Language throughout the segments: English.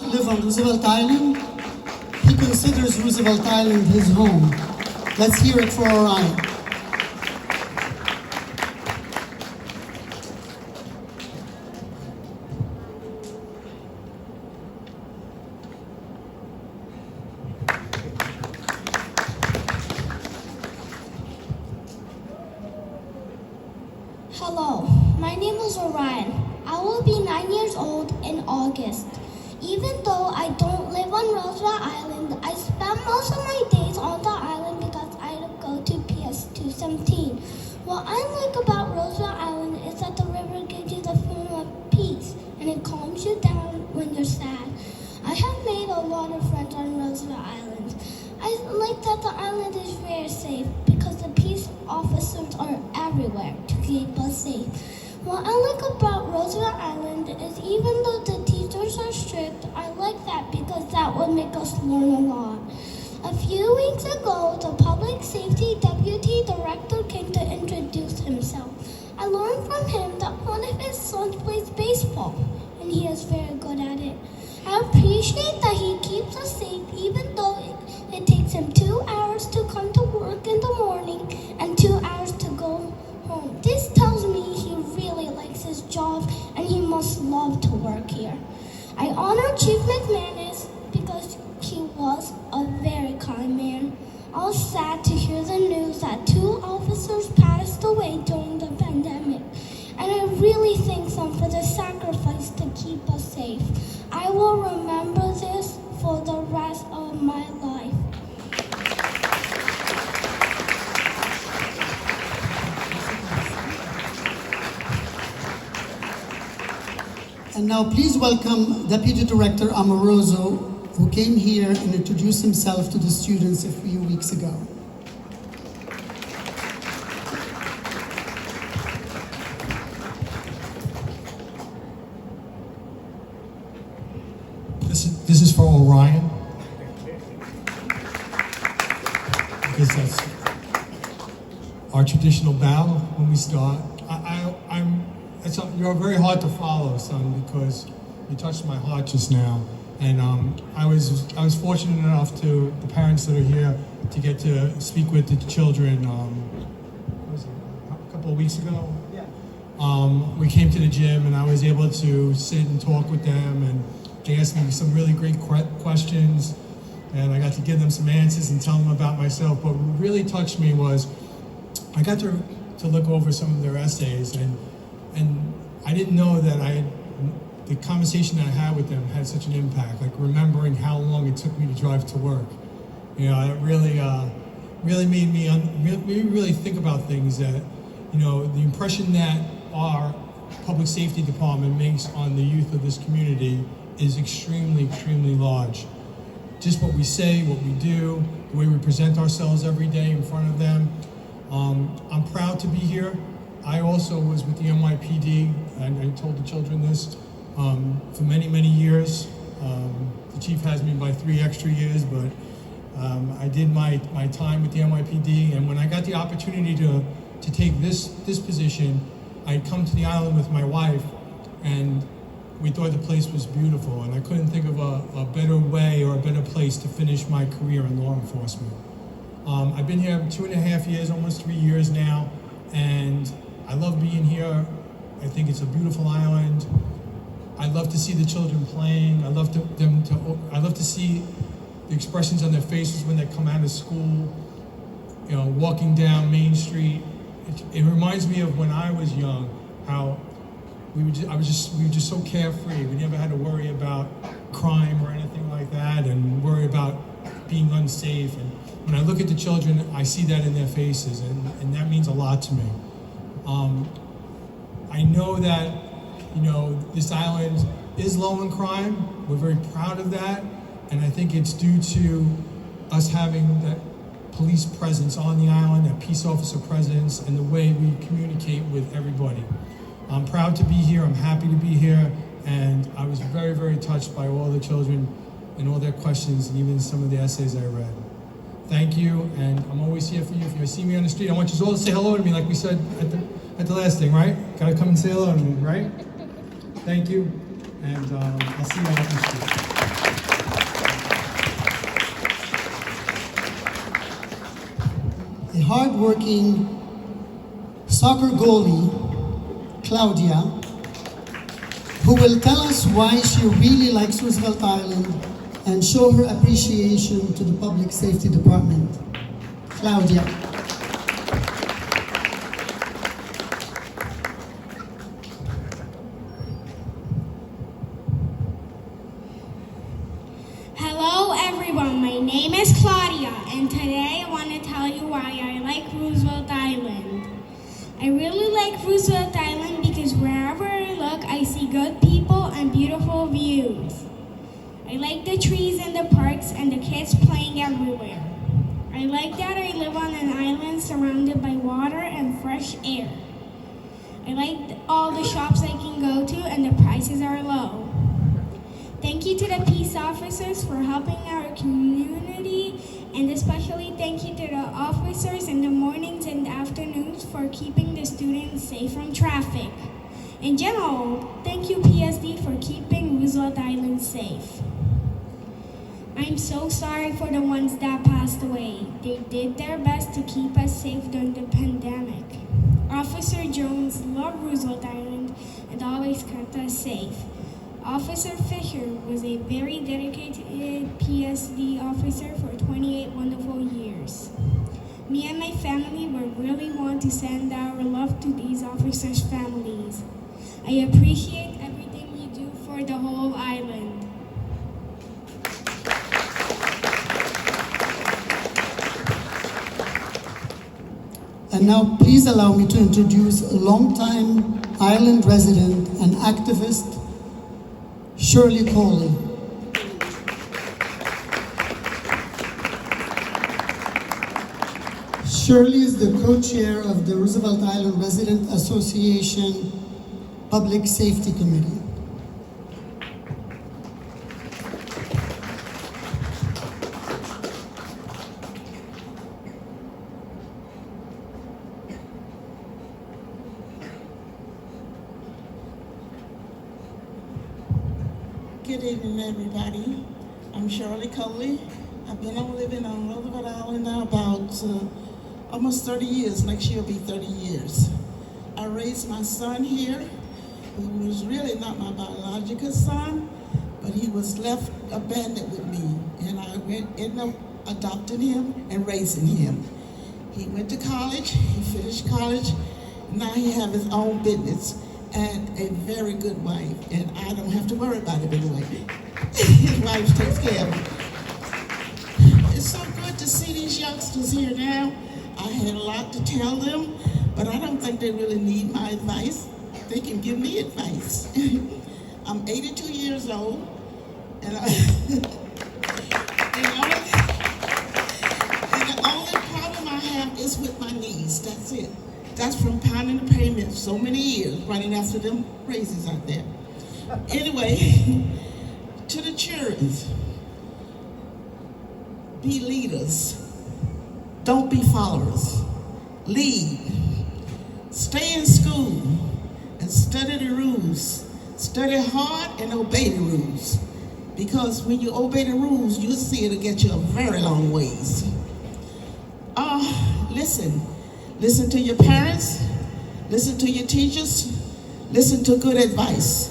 live on Roosevelt Island. He considers Roosevelt Island his home. Let's hear it for Orion. Hello, my name is Orion. I will be 9 years old in August. Even though I don't live on Roosevelt Island, I spend most of my days on the island because I go to PSD 17. What I like about Roosevelt Island is that the river gives you the feeling of peace and it calms you down when you're sad. I have made a lot of friends on Roosevelt Island. I like that the island is very safe because the peace officers are everywhere to keep us safe. What I like about Roosevelt Island is even though the teachers are strict, I like that because that would make us learn a lot. A few weeks ago, the Public Safety Deputy Director came to introduce himself. I learned from him that one of his sons plays baseball, and he is very good at it. I appreciate that he keeps us safe even though it takes him 2 hours to come to work in the morning and 2 hours to go home. This tells me he really likes his job and he must love to work here. I honor Chief McManus because he was a very kind man. I was sad to hear the news that 2 officers passed away during the pandemic, and I really thank them for the sacrifice to keep us safe. I will remember this for the rest of my life. And now please welcome Deputy Director Amoroso, who came here and introduced himself to the students a few weeks ago. This is for Orion, because that's our traditional bow when we start. You're very hard to follow, son, because you touched my heart just now. And I was fortunate enough to, the parents that are here, to get to speak with the children, what was it, a couple of weeks ago? Yeah. We came to the gym and I was able to sit and talk with them, and they asked me some really great questions, and I got to give them some answers and tell them about myself. But what really touched me was I got to look over some of their essays, and I didn't know that the conversation that I had with them had such an impact, like remembering how long it took me to drive to work. You know, it really made me really think about things that, you know, the impression that our public safety department makes on the youth of this community is extremely, extremely large. Just what we say, what we do, the way we present ourselves every day in front of them. I'm proud to be here. I also was with the NYPD, and I told the children this, for many, many years. The chief has me by 3 extra years, but I did my time with the NYPD, and when I got the opportunity to take this position, I'd come to the island with my wife, and we thought the place was beautiful, and I couldn't think of a better way or a better place to finish my career in law enforcement. I've been here 2.5 years, almost 3 years now, and I love being here. I think it's a beautiful island. I love to see the children playing. I love to see the expressions on their faces when they come out of school. You know, walking down Main Street. It reminds me of when I was young, how we were just so carefree. We never had to worry about crime or anything like that, and worry about being unsafe. And when I look at the children, I see that in their faces, and that means a lot to me. I know that, you know, this island is low in crime. We're very proud of that, and I think it's due to us having that police presence on the island, that peace officer presence, and the way we communicate with everybody. I'm proud to be here, I'm happy to be here, and I was very, very touched by all the children and all their questions, and even some of the essays I read. Thank you, and I'm always here for you. If you see me on the street, I want you all to say hello to me like we said at the last thing, right? Gotta come and say hello to me, right? Thank you, and I'll see you on the street. hardworking soccer goalie, Claudia, who will tell us why she really likes Roosevelt Island and show her appreciation to the Public Safety Department. Claudia. Hello everyone, my name is Claudia, and today I want to tell you why I like Roosevelt Island. I really like Roosevelt Island because wherever I look, I see good people and beautiful views. I like the trees and the parks and the kids playing everywhere. I like that I live on an island surrounded by water and fresh air. I like all the shops I can go to and the prices are low. Thank you to the peace officers for helping our community, and especially thank you to the officers in the mornings and afternoons for keeping the students safe from traffic. In general, thank you PSD for keeping Roosevelt Island safe. I'm so sorry for the ones that passed away. They did their best to keep us safe during the pandemic. Officer Jones loved Roosevelt Island and always kept us safe. Officer Fisher was a very dedicated PSD officer for 28 wonderful years. Me and my family would really want to send our love to these officers' families. I appreciate everything you do for the whole island. And now please allow me to introduce a longtime island resident and activist, Shirley. Shirley is the co-chair of the Roosevelt Island Residents Association Public Safety Committee. Good evening, everybody. I'm Shirley Coley. I've been living on Roosevelt Island now about almost 30 years. Next year will be 30 years. I raised my son here, who was really not my biological son, but he was left abandoned with me, and I ended up adopting him and raising him. He went to college, he finished college, now he has his own business and a very good wife, and I don't have to worry about it anyway. His wife takes care of him. It's so good to see these youngsters here now. I had a lot to tell them, but I don't think they really need my advice. They can give me advice. I'm 82 years old, and the only problem I have is with my knees. That's it. That's from pounding the pavement so many years, running after them crazies out there. Anyway, to the children, be leaders. Don't be followers. Lead. Stay in school and study the rules. Study hard and obey the rules. Because when you obey the rules, you'll see it'll get you a very long ways. Listen. Listen to your parents, listen to your teachers, listen to good advice.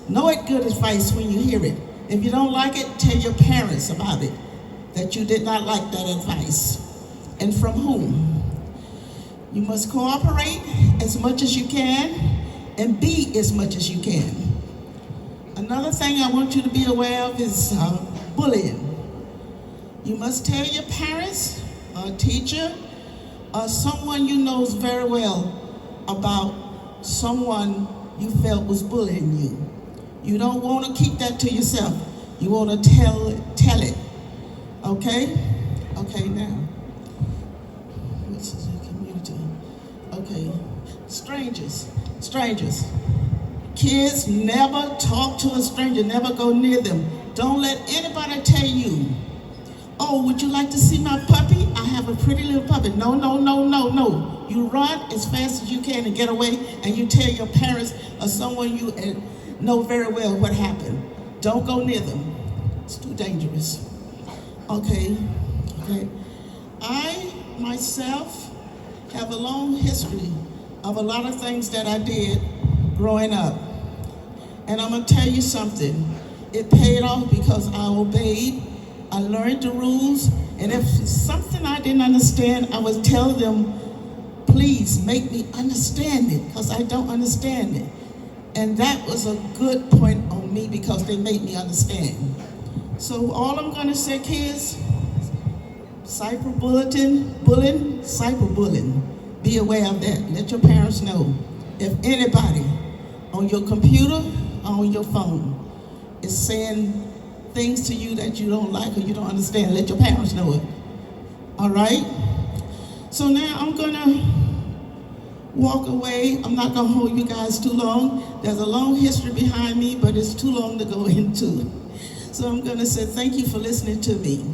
Know it good advice when you hear it. If you don't like it, tell your parents about it, that you did not like that advice. And from whom? You must cooperate as much as you can and be as much as you can. Another thing I want you to be aware of is bullying. You must tell your parents, a teacher, or someone you know very well about someone you felt was bullying you. You don't want to keep that to yourself. You want to tell it. Okay? Okay, now. This is a community. Okay. Strangers. Kids, never talk to a stranger. Never go near them. Don't let anybody tell you, oh, would you like to see my puppy? I have a pretty little puppy. No. You run as fast as you can and get away, and you tell your parents or someone you know very well what happened. Don't go near them. It's too dangerous. Okay. I, myself, have a long history of a lot of things that I did growing up. And I'm gonna tell you something. It paid off because I obeyed, I learned the rules, and if something I didn't understand, I would tell them, please make me understand it, because I don't understand it. And that was a good point on me because they made me understand. So all I'm gonna say, kids, cyberbullying, be aware of that. Let your parents know. If anybody on your computer or on your phone is saying things to you that you don't like or you don't understand, let your parents know it. All right? So now I'm gonna walk away. I'm not gonna hold you guys too long. There's a long history behind me, but it's too long to go into. So I'm gonna say thank you for listening to me.